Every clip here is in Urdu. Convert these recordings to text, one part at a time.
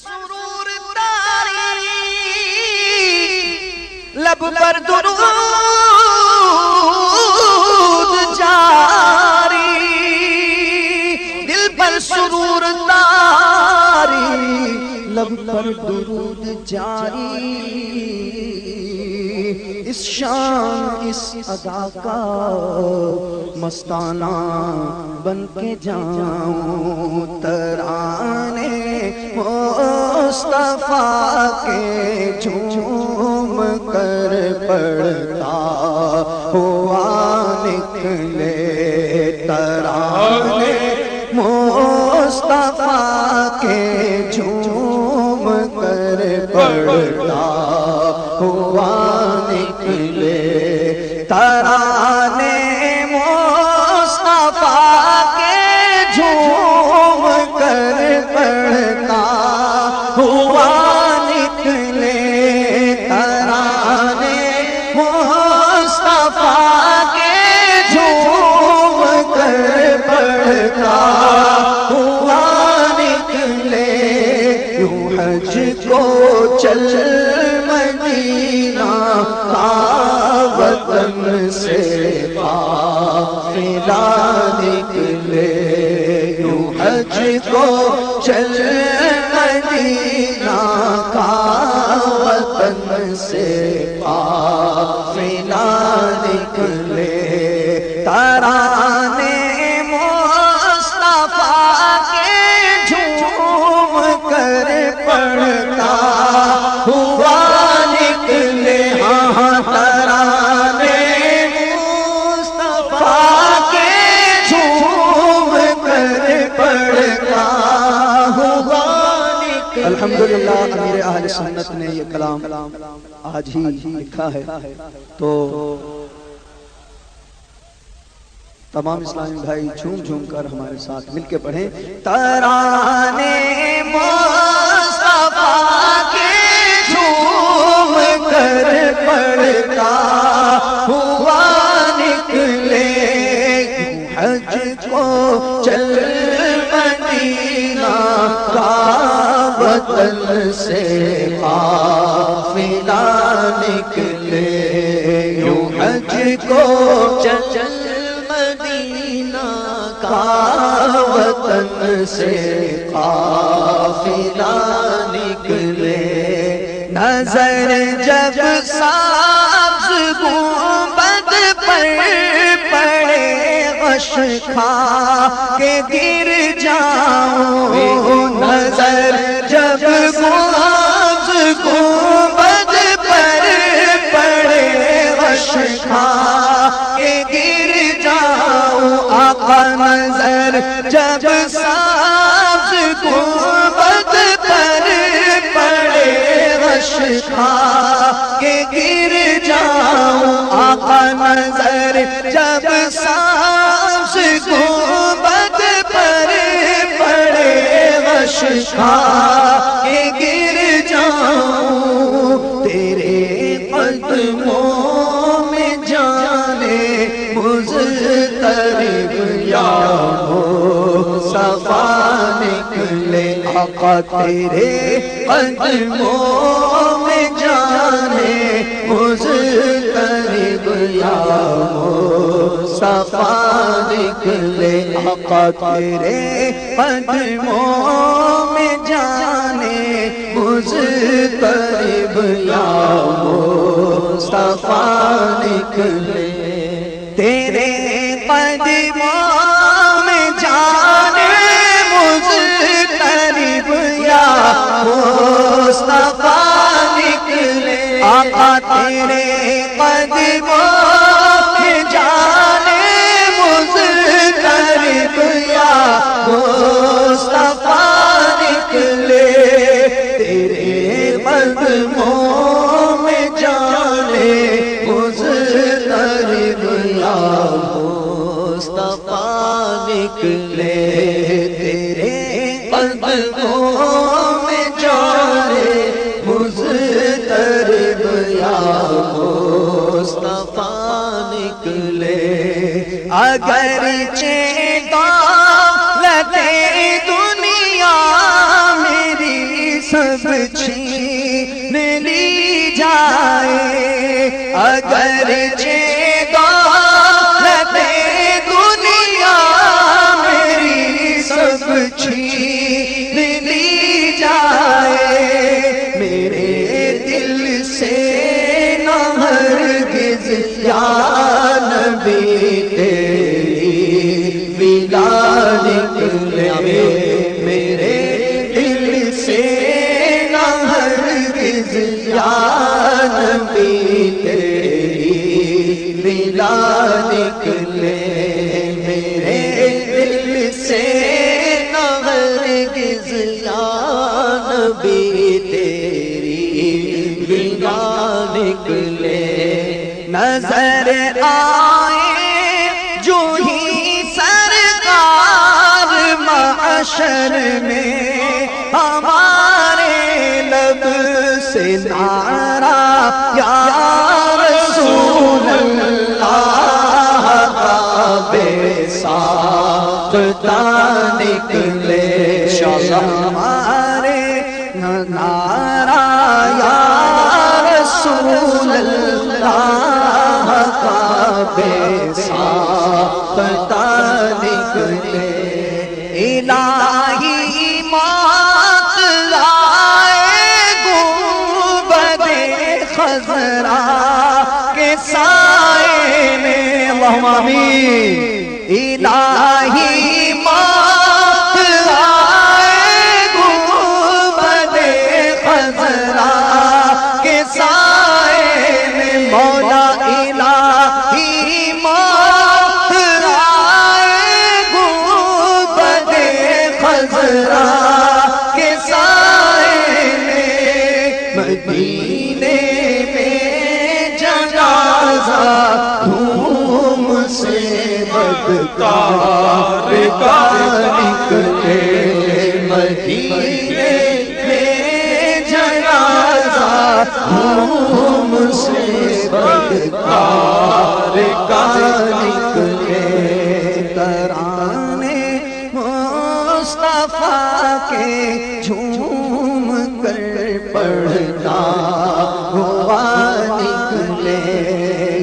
سرور تاری لب پر درود جاری دل پر سرور تاری لب پر درود جاری اس شان اس ادا کا مستانہ بن کے جاؤں ترانے مصطفیٰ کے جھوم کر پڑھتا ہوا نکلے ترانے مصطفیٰ کے جھوم کر پڑھتا ہوا نکلے ترانے مصطفیٰ کے جھوم کر پڑھتا ہوا نکلے ترانے مصطفیٰ کے جھوم کر پڑھتا ہوا نکلے یوں حج کو چل مدینہ کا وطن سے قافلہ نکلے یوں حج کو چل مدینہ کا وطن سے قافلہ نکلے ترانے مصطفیٰ کے جھوم کر پڑھتا ہوا نکلے ہاں ترانے مصطفیٰ کے جھوم کر پڑھتا ہوا نکلے۔ الحمدللہ امیر اہل سنت نے یہ کلام آج ہی لکھا ہے، تو تمام اسلامی بھائی جھوم جھوم کر ہمارے ساتھ مل کے پڑھیں ترانے مصطفیٰ کے جھوم کر پڑھتا ہوا نکلے حج کو چل مدینہ کا وطن سے قافلہ نکلے یوں حج کو چل مدینہ کا وطن سے قافلہ نکلے نظر جب سبز گنبد پر پڑے غش کھا کے گر جاؤں نظر جب سبز گنبد پر پڑے غش کھا کے گر جاؤں آقا نظر جب سبز گنبد پر پڑے غش کھا کے گر جاؤں آقا نظر جب سبز گنبد پر پڑے غش کھا کے گر جاؤں تیرے قدموں میں جانے مضطرب یا مصطفیٰ نکلے آقا تیرے قدموں میں جانے مضطرب یا مصطفیٰ نکلے آقا تیرے قدموں میں جانے مضطرب یا مصطفیٰ نکلے تیرے قدموں میں جانے مضطرب یا مصطفیٰ نکلے آقا تیرے قدموں میں جانے مضطرب یا مصطفیٰ نکلے تیرے قدموں میں جانے مضطرب یا مصطفیٰ نکلے تیرے قدموں میں جانے مضطرب یا مصطفیٰ نکلے اگرچہ دولت دنیا میری سب چھین لی جائے، اگرچہ دولت دنیا میری سب چھین لی جائے، میرے دل سے نہ ہرگز یا نبی تیری ودا نکلے، میرے دل سے نہ ہرگز یا نبی تیری ودا نکلے، میرے دل سے نہ ہرگز یا نبی تیری ودا نکلے، نظر آئے جو ہی سرکار محشر میں، ہمارے لب سے نعرہ یا رسول اللہ کا بے ساختہ نکلے، ہمارے نعرہ یا رسول اللہ کا بے ساختہ نکلے، الہی مات لائے گنبد خضرا کے سائے میں، اللہم آمین، الہی مات لائے گنبد خضرا کے سائے میں، مولا الہی مات لائے گنبد خضرا کے سائے میں، مدینے میں جنازہ دھوم سے بدکار کا نکلے، مدینے میں جنازہ دھوم سے بدکار کا نکلے، ترانے مصطفیٰ کے جھوم کر پڑھتا ہوا نکلے،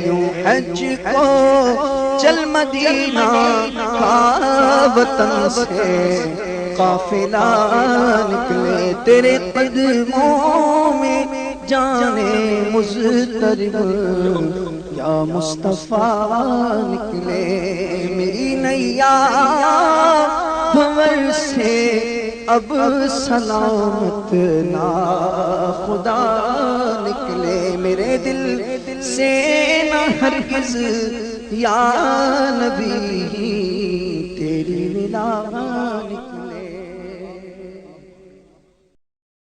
یوں حج کو چل مدینہ کا وطن سے قافلہ نکلے، تیرے قدموں میں جانے مضطرب یا مصطفیٰ نکلے، میری نیا بھنور سے اب سلامت نا خدا نکلے، میرے دل سے نہ ہرگز یا نبی تیری ودا نکلے۔